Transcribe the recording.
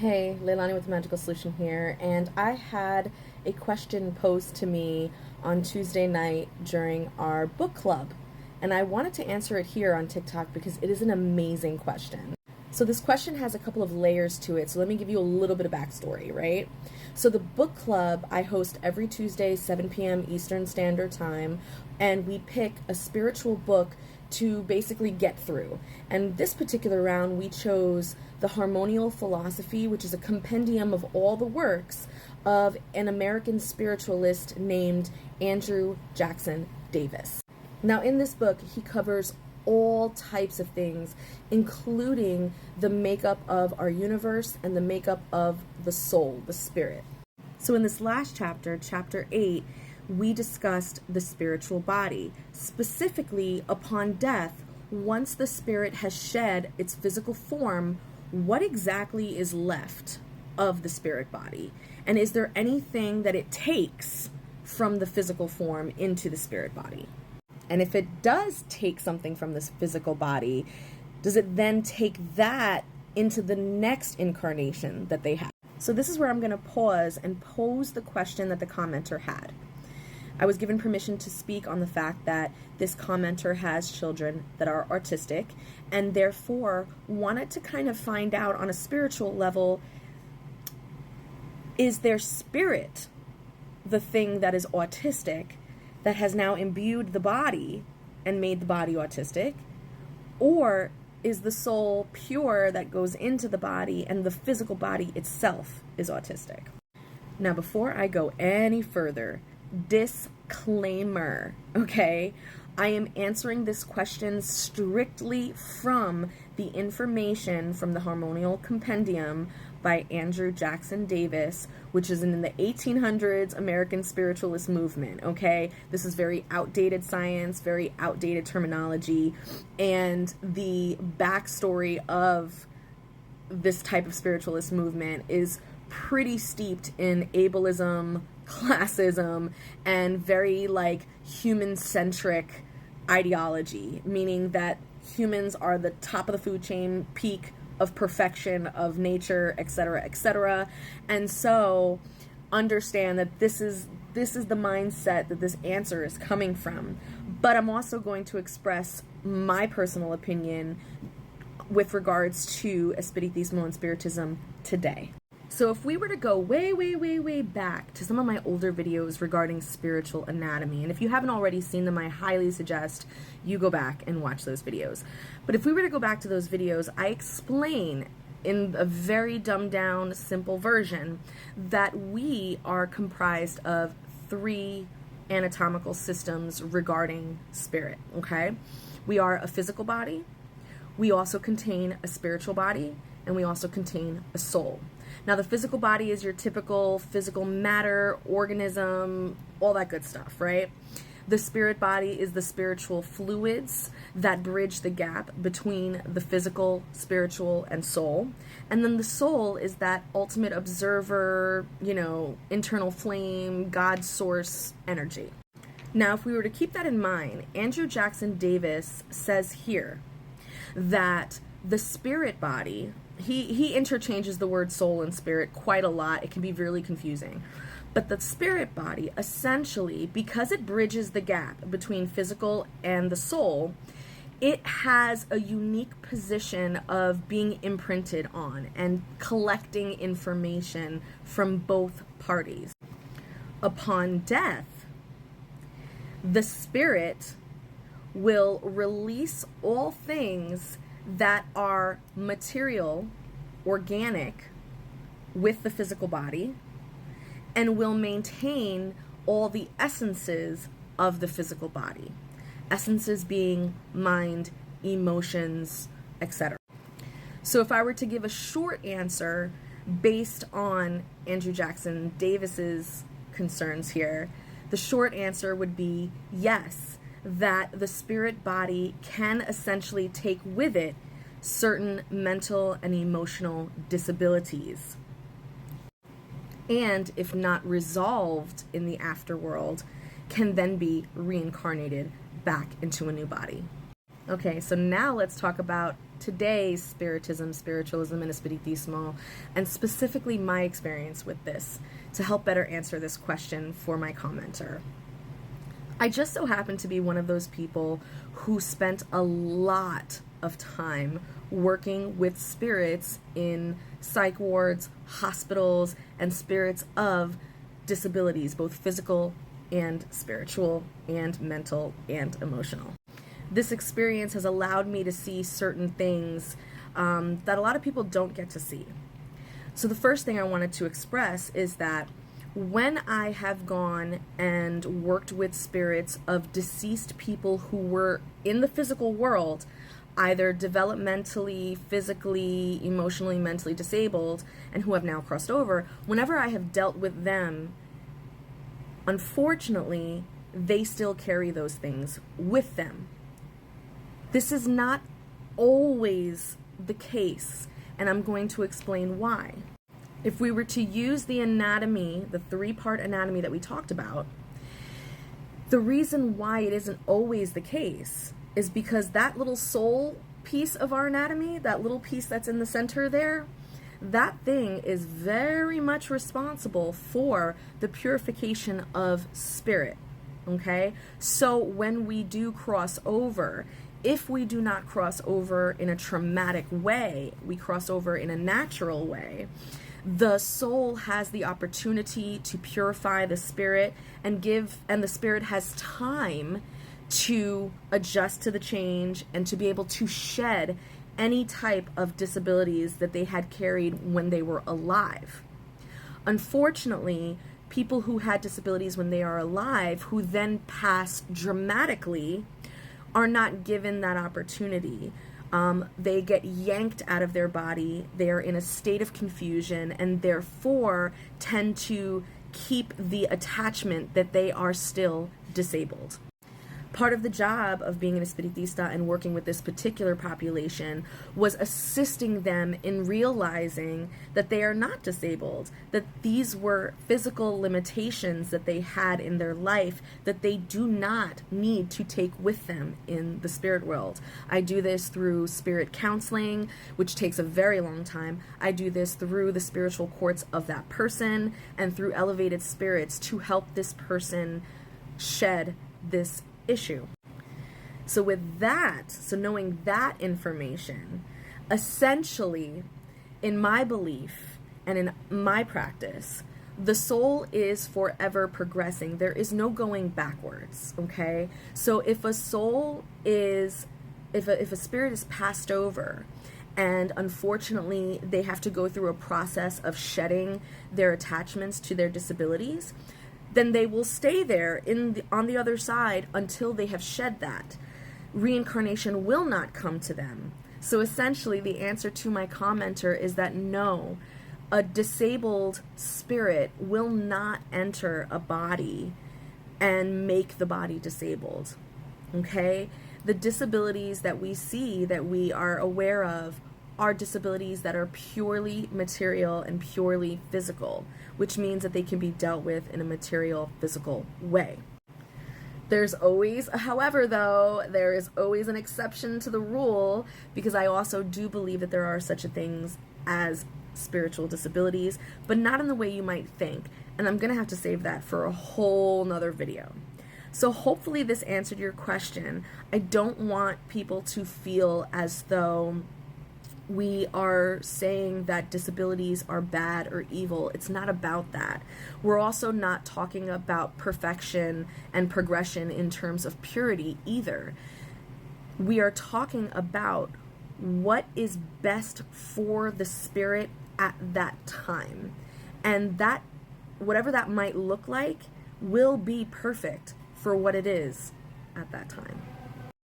Hey, Leilani with the Magical Solution here, and I had a question posed to me on Tuesday night during our book club, and I wanted to answer it here on TikTok because it is an amazing question. So this question has a couple of layers to it, so let me give you a little bit of backstory, right? So the book club I host every Tuesday, 7 p.m. Eastern Standard Time, and we pick a spiritual book to basically get through. And this particular round, we chose the Harmonial Philosophy, which is a compendium of all the works of an American spiritualist named Andrew Jackson Davis. Now, in this book, he covers all types of things, including the makeup of our universe and the makeup of the soul, the spirit. So in this last chapter, chapter 8, we discussed the spiritual body. Specifically, upon death, once the spirit has shed its physical form, what exactly is left of the spirit body? And is there anything that it takes from the physical form into the spirit body? And if it does take something from this physical body, does it then take that into the next incarnation that they have? So this is where I'm going to pause and pose the question that the commenter had. I was given permission to speak on the fact that this commenter has children that are autistic and therefore wanted to kind of find out on a spiritual level, is their spirit the thing that is autistic that has now imbued the body and made the body autistic? Or is the soul pure that goes into the body and the physical body itself is autistic? Now, before I go any further, disclaimer, okay? I am answering this question strictly from the information from the Harmonial Compendium by Andrew Jackson Davis, which is in the 1800s American spiritualist movement, okay? This is very outdated science, very outdated terminology, and the backstory of this type of spiritualist movement is pretty steeped in ableism, classism, and very human-centric ideology, meaning that humans are the top of the food chain, peak of perfection of nature, etc., etc. And so understand that this is the mindset that this answer is coming from. But I'm also going to express my personal opinion with regards to Spiritism and Spiritism today. So if we were to go way, way, way, way back to some of my older videos regarding spiritual anatomy, and if you haven't already seen them, I highly suggest you go back and watch those videos. But if we were to go back to those videos, I explain in a very dumbed down, simple version that we are comprised of 3 anatomical systems regarding spirit, okay? We are a physical body, we also contain a spiritual body, and we also contain a soul. Now, the physical body is your typical physical matter, organism, all that good stuff, right? The spirit body is the spiritual fluids that bridge the gap between the physical, spiritual, and soul. And then the soul is that ultimate observer, internal flame, God source energy. Now, if we were to keep that in mind, Andrew Jackson Davis says here that the spirit body, he interchanges the word soul and spirit quite a lot. It can be really confusing. But the spirit body, essentially, because it bridges the gap between physical and the soul, it has a unique position of being imprinted on and collecting information from both parties. Upon death, the spirit will release all things that are material, organic, with the physical body, and will maintain all the essences of the physical body. Essences being mind, emotions, etc. So if I were to give a short answer based on Andrew Jackson Davis's concerns here, the short answer would be yes, that the spirit body can essentially take with it certain mental and emotional disabilities. And if not resolved in the afterworld, can then be reincarnated back into a new body. Okay, so now let's talk about today's Spiritism, Spiritualism, and Spiritismo, and specifically my experience with this, to help better answer this question for my commenter. I just so happen to be one of those people who spent a lot of time working with spirits in psych wards, hospitals, and spirits of disabilities, both physical and spiritual and mental and emotional. This experience has allowed me to see certain things that a lot of people don't get to see. So the first thing I wanted to express is that when I have gone and worked with spirits of deceased people who were in the physical world, either developmentally, physically, emotionally, mentally disabled, and who have now crossed over, whenever I have dealt with them, unfortunately, they still carry those things with them. This is not always the case, and I'm going to explain why. If we were to use the anatomy, the 3-part anatomy that we talked about, the reason why it isn't always the case is because that little soul piece of our anatomy, that little piece that's in the center there, that thing is very much responsible for the purification of spirit, okay? So when we do cross over, if we do not cross over in a traumatic way, we cross over in a natural way, the soul has the opportunity to purify the spirit and the spirit has time to adjust to the change and to be able to shed any type of disabilities that they had carried when they were alive. Unfortunately, people who had disabilities when they are alive, who then pass dramatically, are not given that opportunity. They get yanked out of their body, they are in a state of confusion, and therefore tend to keep the attachment that they are still disabled. Part of the job of being an espiritista and working with this particular population was assisting them in realizing that they are not disabled, that these were physical limitations that they had in their life that they do not need to take with them in the spirit world. I do this through spirit counseling, which takes a very long time. I do this through the spiritual courts of that person and through elevated spirits to help this person shed this issue. So with that, so knowing that information, essentially, in my belief and in my practice, the soul is forever progressing. There is no going backwards, okay? So if a soul is, if a spirit is passed over, and unfortunately they have to go through a process of shedding their attachments to their disabilities, then they will stay there on the other side until they have shed that. Reincarnation will not come to them. So essentially the answer to my commenter is that no, a disabled spirit will not enter a body and make the body disabled, okay? The disabilities that we see, that we are aware of, are disabilities that are purely material and purely physical, which means that they can be dealt with in a material, physical way. There's always a however, though. There is always an exception to the rule, because I also do believe that there are such things as spiritual disabilities, but not in the way you might think. And I'm going to have to save that for a whole nother video. So hopefully this answered your question. I don't want people to feel as though we are saying that disabilities are bad or evil. It's not about that. We're also not talking about perfection and progression in terms of purity either. We are talking about what is best for the spirit at that time. And that, whatever that might look like, will be perfect for what it is at that time.